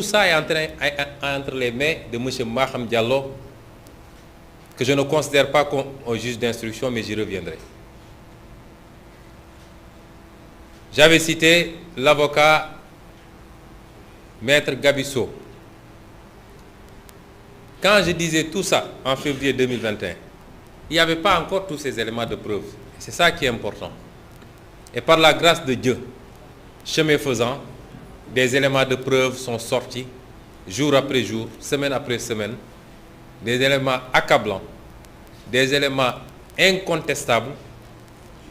Tout ça est entre les mains de M. Maham Diallo, que je ne considère pas comme un juge d'instruction, mais j'y reviendrai. J'avais cité l'avocat Maître Gabisso. Quand je disais tout ça en février 2021, il n'y avait pas encore tous ces éléments de preuve. C'est ça qui est important. Et par la grâce de Dieu, chemin faisant, des éléments de preuve sont sortis, jour après jour, semaine après semaine, des éléments accablants, des éléments incontestables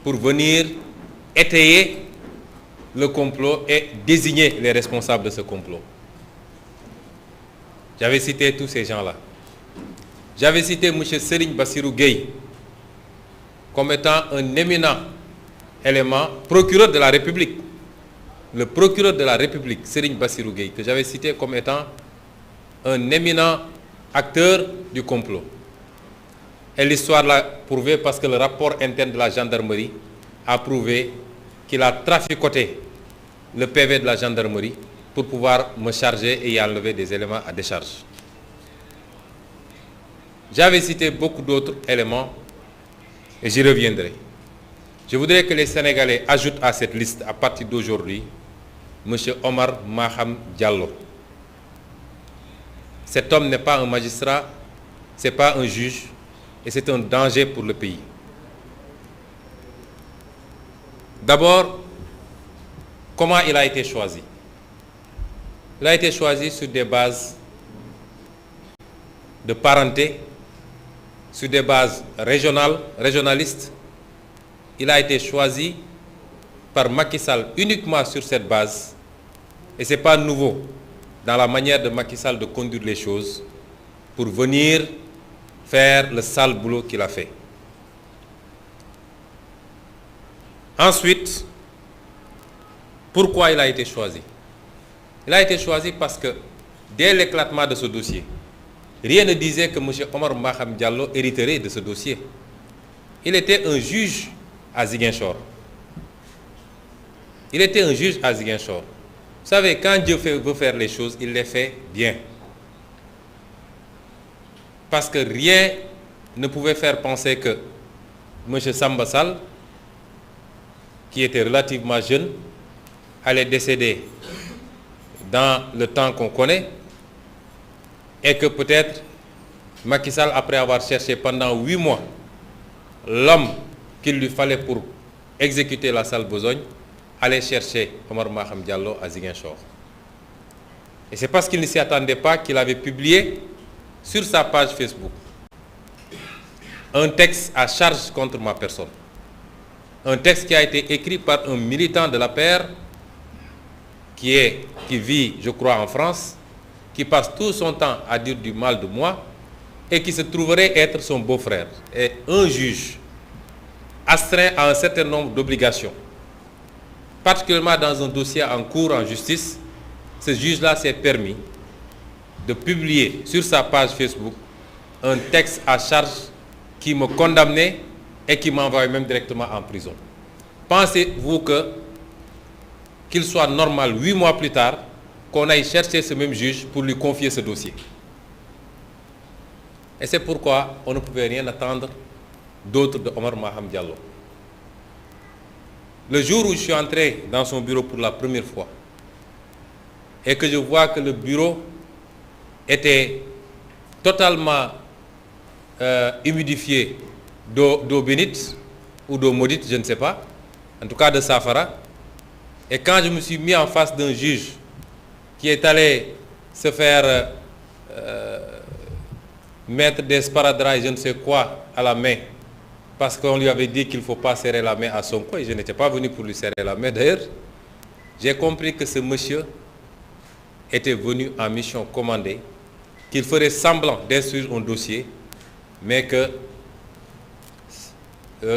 pour venir étayer le complot et désigner les responsables de ce complot. J'avais cité tous ces gens-là. J'avais cité M. Serigne Bassirou Gueye comme étant un éminent élément, procureur de la République. Le procureur de la République, Serigne Bassirou Gueye, que j'avais cité comme étant un éminent acteur du complot. Et l'histoire l'a prouvé parce que le rapport interne de la gendarmerie a prouvé qu'il a traficoté le PV de la gendarmerie pour pouvoir me charger et y enlever des éléments à décharge. J'avais cité beaucoup d'autres éléments et j'y reviendrai. Je voudrais que les Sénégalais ajoutent à cette liste, à partir d'aujourd'hui, M. Omar Maham Diallo. Cet homme n'est pas un magistrat, ce n'est pas un juge, et c'est un danger pour le pays. D'abord, comment il a été choisi? Il a été choisi sur des bases de parenté, sur des bases régionalistes. Il a été choisi par Macky Sall uniquement sur cette base. Et ce n'est pas nouveau dans la manière de Macky Sall de conduire les choses pour venir faire le sale boulot qu'il a fait. Ensuite, pourquoi il a été choisi? Il a été choisi parce que dès l'éclatement de ce dossier, rien ne disait que M. Omar Maham Diallo hériterait de ce dossier. Il était un juge à Ziguinchor. Il était un juge à Ziguinchor. Vous savez, quand Dieu veut faire les choses, il les fait bien. Parce que rien ne pouvait faire penser que M. Samba Sall, qui était relativement jeune, allait décéder dans le temps qu'on connaît, et que peut-être Macky Sall, après avoir cherché pendant 8 mois l'homme qu'il lui fallait pour exécuter la sale besogne, allait chercher Omar Maham Diallo à Ziguinchor. Et c'est parce qu'il ne s'y attendait pas qu'il avait publié sur sa page Facebook un texte à charge contre ma personne. Un texte qui a été écrit par un militant de la paire qui vit, je crois, en France, qui passe tout son temps à dire du mal de moi et qui se trouverait être son beau-frère. Et un juge astreint à un certain nombre d'obligations, particulièrement dans un dossier en cours en justice, ce juge-là s'est permis de publier sur sa page Facebook un texte à charge qui me condamnait et qui m'envoyait même directement en prison. Pensez-vous qu'il soit normal 8 mois plus tard qu'on aille chercher ce même juge pour lui confier ce dossier? Et c'est pourquoi on ne pouvait rien attendre d'autre de Omar Maham Diallo. Le jour où je suis entré dans son bureau pour la première fois et que je vois que le bureau était totalement humidifié d'eau bénite ou d'eau maudite, je ne sais pas, en tout cas de Safara, et quand je me suis mis en face d'un juge qui est allé se faire mettre des sparadraps et je ne sais quoi à la main, parce qu'on lui avait dit qu'il ne faut pas serrer la main à Sonko, et je n'étais pas venu pour lui serrer la main d'ailleurs, j'ai compris que ce monsieur était venu en mission commandée, qu'il ferait semblant d'instruire un dossier, mais que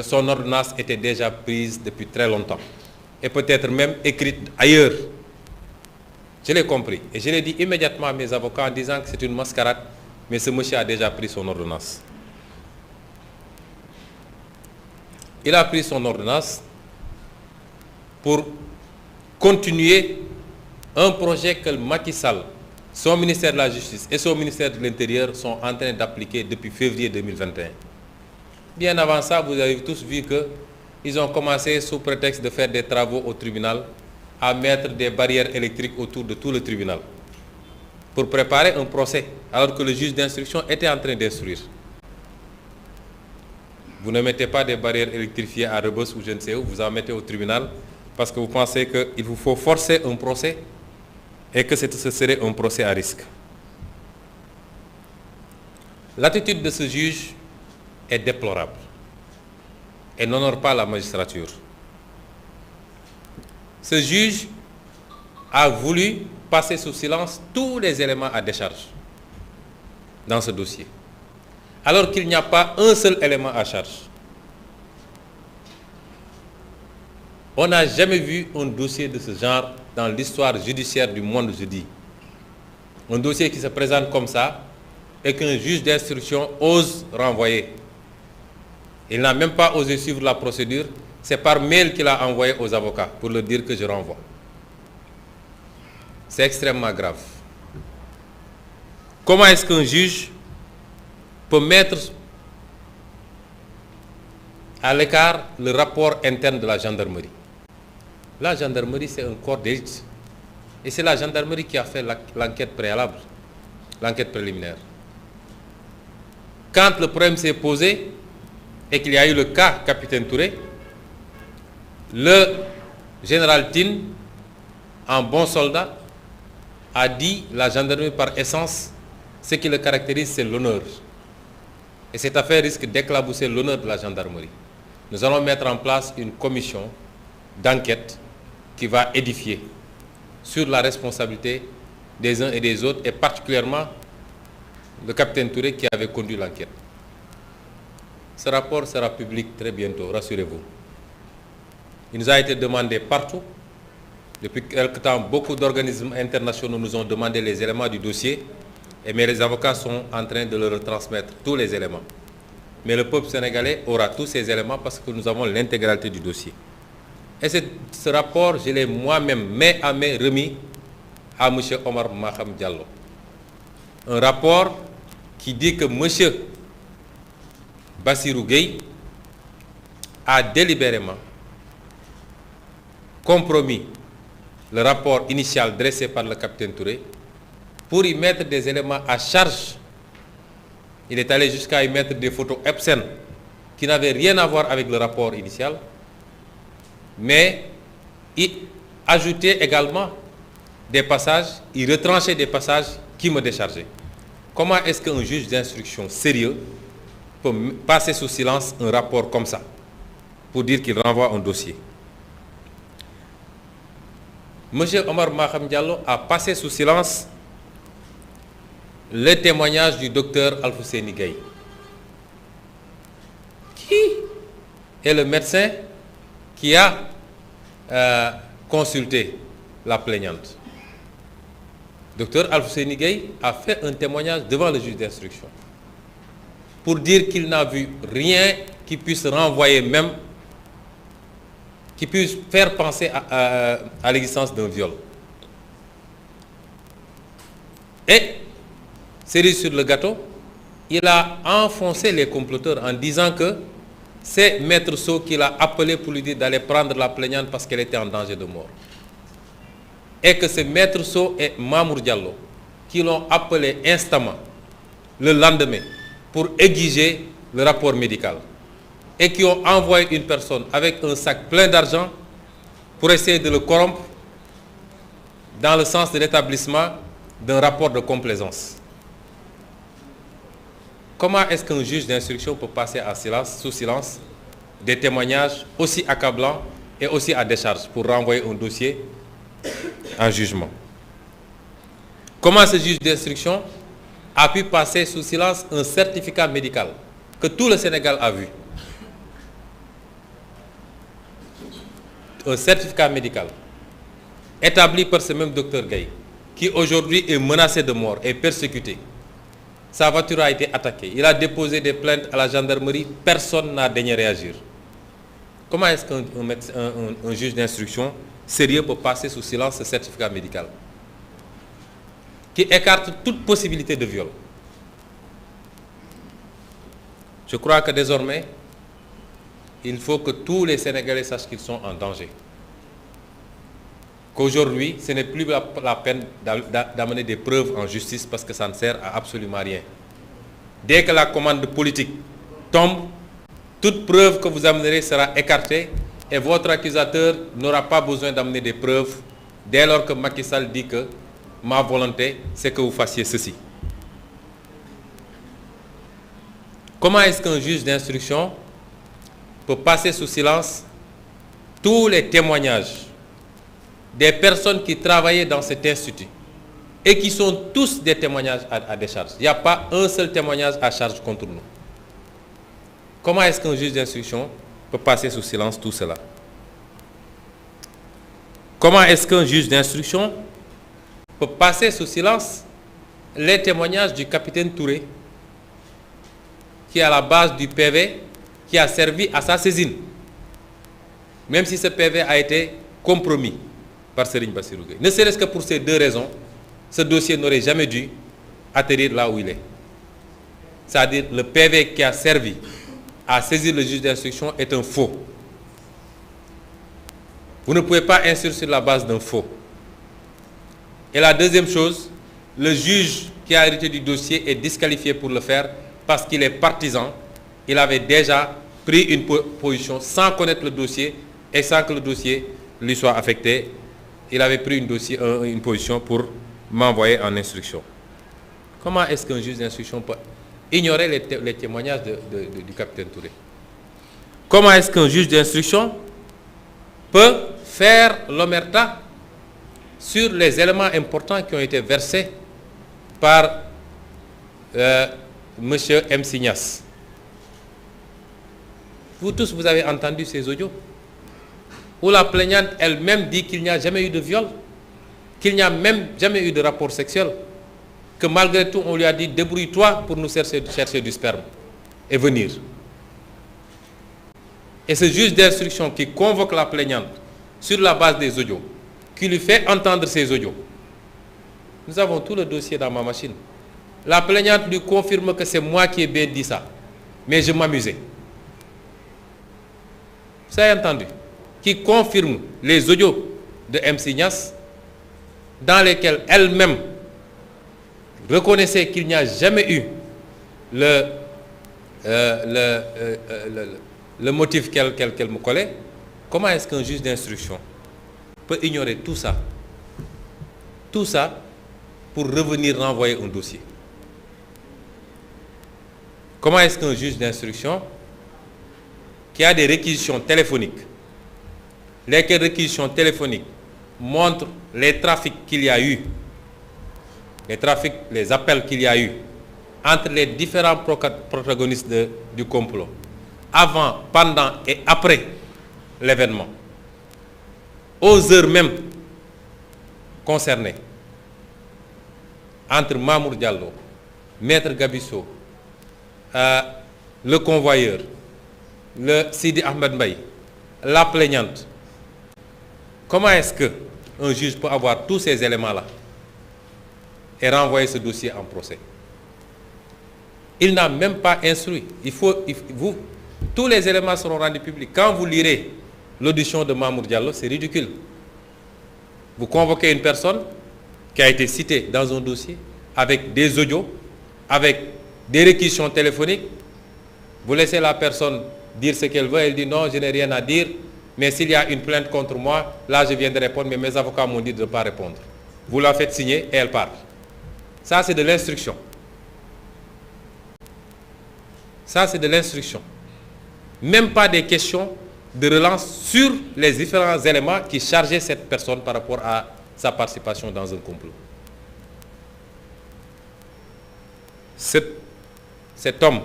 son ordonnance était déjà prise depuis très longtemps, et peut-être même écrite ailleurs. Je l'ai compris, et je l'ai dit immédiatement à mes avocats en disant que c'est une mascarade, mais ce monsieur a déjà pris son ordonnance. Il a pris son ordonnance pour continuer un projet que Macky Sall son ministère de la Justice et son ministère de l'Intérieur sont en train d'appliquer depuis février 2021. Bien avant ça, vous avez tous vu qu'ils ont commencé, sous prétexte de faire des travaux au tribunal, à mettre des barrières électriques autour de tout le tribunal pour préparer un procès, alors que le juge d'instruction était en train d'instruire. Vous ne mettez pas des barrières électrifiées à Rebeuss ou je ne sais où, vous en mettez au tribunal parce que vous pensez qu'il vous faut forcer un procès et que ce serait un procès à risque. L'attitude de ce juge est déplorable et n'honore pas la magistrature. Ce juge a voulu passer sous silence tous les éléments à décharge dans ce dossier, alors qu'il n'y a pas un seul élément à charge. On n'a jamais vu un dossier de ce genre dans l'histoire judiciaire du monde, je dis. Un dossier qui se présente comme ça et qu'un juge d'instruction ose renvoyer. Il n'a même pas osé suivre la procédure. C'est par mail qu'il a envoyé aux avocats pour leur dire que je renvoie. C'est extrêmement grave. Comment est-ce qu'un juge peut mettre à l'écart le rapport interne de la gendarmerie? La gendarmerie, c'est un corps d'élite. Et c'est la gendarmerie qui a fait l'enquête préalable, l'enquête préliminaire. Quand le problème s'est posé et qu'il y a eu le cas Capitaine Touré, le général Tine, en bon soldat, a dit la gendarmerie par essence, ce qui le caractérise, c'est l'honneur. Et cette affaire risque d'éclabousser l'honneur de la gendarmerie. Nous allons mettre en place une commission d'enquête qui va édifier sur la responsabilité des uns et des autres, et particulièrement le capitaine Touré qui avait conduit l'enquête. Ce rapport sera public très bientôt, rassurez-vous. Il nous a été demandé partout. Depuis quelque temps, beaucoup d'organismes internationaux nous ont demandé les éléments du dossier, mais les avocats sont en train de leur retransmettre tous les éléments. Mais le peuple sénégalais aura tous ces éléments parce que nous avons l'intégralité du dossier. Et ce rapport, je l'ai moi-même, main à main, remis à M. Omar Maham Diallo. Un rapport qui dit que M. Bassirou Gueye a délibérément compromis le rapport initial dressé par le capitaine Touré pour y mettre des éléments à charge. Il est allé jusqu'à y mettre des photos obscènes qui n'avaient rien à voir avec le rapport initial, mais y ajouter également des passages, y retrancher des passages qui me déchargeaient. Comment est-ce qu'un juge d'instruction sérieux peut passer sous silence un rapport comme ça pour dire qu'il renvoie un dossier? M. Omar Maham Diallo a passé sous silence le témoignage du docteur Alfousseni Gaye, qui est le médecin qui a consulté la plaignante. Docteur Alfousseni Gaye a fait un témoignage devant le juge d'instruction pour dire qu'il n'a vu rien qui puisse renvoyer même, qui puisse faire penser à l'existence d'un viol. Et, cerise sur le gâteau, il a enfoncé les comploteurs en disant que c'est Maître Sow qui l'a appelé pour lui dire d'aller prendre la plaignante parce qu'elle était en danger de mort. Et que c'est Maître Sow et Mamour Diallo qui l'ont appelé instamment le lendemain pour exiger le rapport médical. Et qui ont envoyé une personne avec un sac plein d'argent pour essayer de le corrompre dans le sens de l'établissement d'un rapport de complaisance. Comment est-ce qu'un juge d'instruction peut passer sous silence des témoignages aussi accablants et aussi à décharge pour renvoyer un dossier en jugement? Comment ce juge d'instruction a pu passer sous silence un certificat médical que tout le Sénégal a vu? Un certificat médical établi par ce même docteur Gaye, qui aujourd'hui est menacé de mort et persécuté. Sa voiture a été attaquée. Il a déposé des plaintes à la gendarmerie. Personne n'a daigné réagir. Comment est-ce qu'un juge d'instruction sérieux peut passer sous silence ce certificat médical? qui écarte toute possibilité de viol. Je crois que désormais, il faut que tous les Sénégalais sachent qu'ils sont en danger. Qu'aujourd'hui, ce n'est plus la peine d'amener des preuves en justice parce que ça ne sert à absolument rien. Dès que la commande politique tombe, toute preuve que vous amènerez sera écartée et votre accusateur n'aura pas besoin d'amener des preuves dès lors que Macky Sall dit que ma volonté, c'est que vous fassiez ceci. Comment est-ce qu'un juge d'instruction peut passer sous silence tous les témoignages des personnes qui travaillaient dans cet institut et qui sont tous des témoignages à décharge? Il n'y a pas un seul témoignage à charge contre nous. Comment est-ce qu'un juge d'instruction peut passer sous silence tout cela? Comment est-ce qu'un juge d'instruction peut passer sous silence les témoignages du capitaine Touré, qui est à la base du PV, qui a servi à sa saisine, même si ce PV a été compromis par Serigne Bassirou Gueye. Ne serait-ce que pour ces deux raisons, ce dossier n'aurait jamais dû atterrir là où il est. C'est-à-dire le PV qui a servi à saisir le juge d'instruction est un faux. Vous ne pouvez pas instruire sur la base d'un faux. Et la deuxième chose, le juge qui a hérité du dossier est disqualifié pour le faire parce qu'il est partisan. Il avait déjà pris une position sans connaître le dossier et sans que le dossier lui soit affecté. Il avait pris une position pour m'envoyer en instruction. Comment est-ce qu'un juge d'instruction peut ignorer les témoignages du capitaine Touré? Comment est-ce qu'un juge d'instruction peut faire l'omerta sur les éléments importants qui ont été versés par M. M. Signas? Vous tous, vous avez entendu ces audios où la plaignante elle-même dit qu'il n'y a jamais eu de viol, qu'il n'y a même jamais eu de rapport sexuel, que malgré tout on lui a dit débrouille-toi pour nous chercher du sperme et venir. Et ce juge d'instruction qui convoque la plaignante sur la base des audios, qui lui fait entendre ces audios, nous avons tout le dossier dans ma machine. La plaignante lui confirme que c'est moi qui ai bien dit ça, mais je m'amusais. Vous avez entendu? Qui confirme les audios de M. Signas, dans lesquels elle-même reconnaissait qu'il n'y a jamais eu le motif qu'elle me collait. Comment est-ce qu'un juge d'instruction peut ignorer tout ça pour revenir renvoyer un dossier? Comment est-ce qu'un juge d'instruction qui a des réquisitions téléphoniques, lesquelles réquisitions téléphoniques montrent les trafics qu'il y a eu, les appels qu'il y a eu entre les différents protagonistes du complot, avant, pendant et après l'événement, aux heures même concernées, entre Mamour Diallo, Maître Gabisso, le convoyeur, le Sidi Ahmed Mbaye, la plaignante. Comment est-ce qu'un juge peut avoir tous ces éléments-là et renvoyer ce dossier en procès? Il n'a même pas instruit. Tous les éléments seront rendus publics. Quand vous lirez l'audition de Mamour Diallo, c'est ridicule. Vous convoquez une personne qui a été citée dans un dossier avec des audios, avec des réquisitions téléphoniques. Vous laissez la personne dire ce qu'elle veut, elle dit non, je n'ai rien à dire, mais s'il y a une plainte contre moi, là je viens de répondre, mais mes avocats m'ont dit de ne pas répondre. Vous la faites signer et elle part. Ça, c'est de l'instruction. Ça, c'est de l'instruction. Même pas des questions de relance sur les différents éléments qui chargeaient cette personne par rapport à sa participation dans un complot. Cet homme,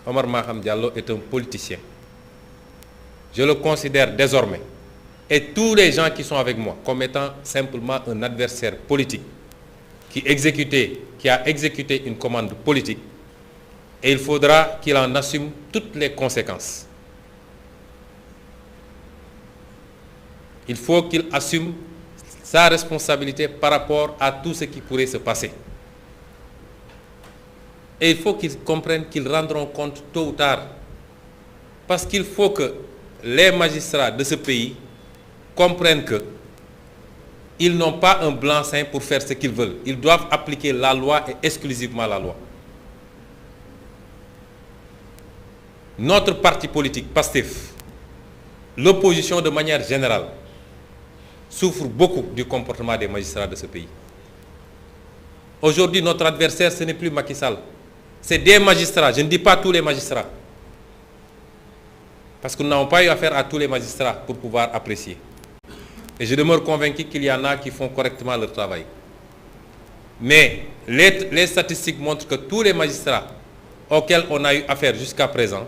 Omar Maham Diallo, est un politicien. Je le considère désormais, et tous les gens qui sont avec moi, comme étant simplement un adversaire politique qui a exécuté une commande politique, et il faudra qu'il en assume toutes les conséquences. Il faut qu'il assume sa responsabilité par rapport à tout ce qui pourrait se passer. Et il faut qu'ils comprennent qu'ils rendront compte tôt ou tard. Parce qu'il faut que les magistrats de ce pays comprennent qu'ils n'ont pas un blanc-seing pour faire ce qu'ils veulent. Ils doivent appliquer la loi et exclusivement la loi. Notre parti politique, PASTEF, l'opposition de manière générale, souffre beaucoup du comportement des magistrats de ce pays. Aujourd'hui, notre adversaire, ce n'est plus Macky Sall. C'est des magistrats. Je ne dis pas tous les magistrats. Parce que nous n'avons pas eu affaire à tous les magistrats pour pouvoir apprécier. Et je demeure convaincu qu'il y en a qui font correctement leur travail. Mais les statistiques montrent que tous les magistrats auxquels on a eu affaire jusqu'à présent